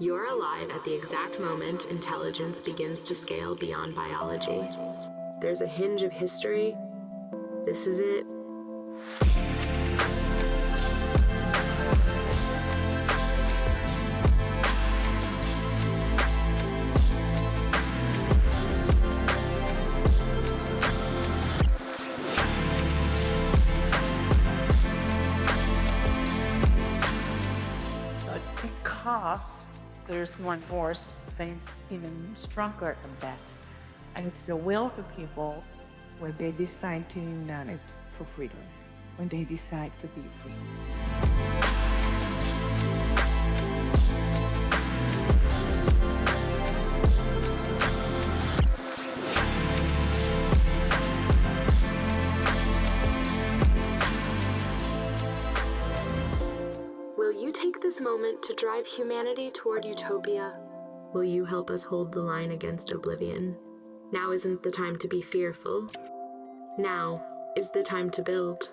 You're alive at the exact moment intelligence begins to scale beyond biology. There's a hinge of history. This is it. Because there's one force that's even stronger than that. And it's the will of the people when they decide to unite for freedom, when they decide to be free. Will you take this moment to drive humanity toward Utopia? Will you help us hold the line against Oblivion? Now isn't the time to be fearful. Now is the time to build.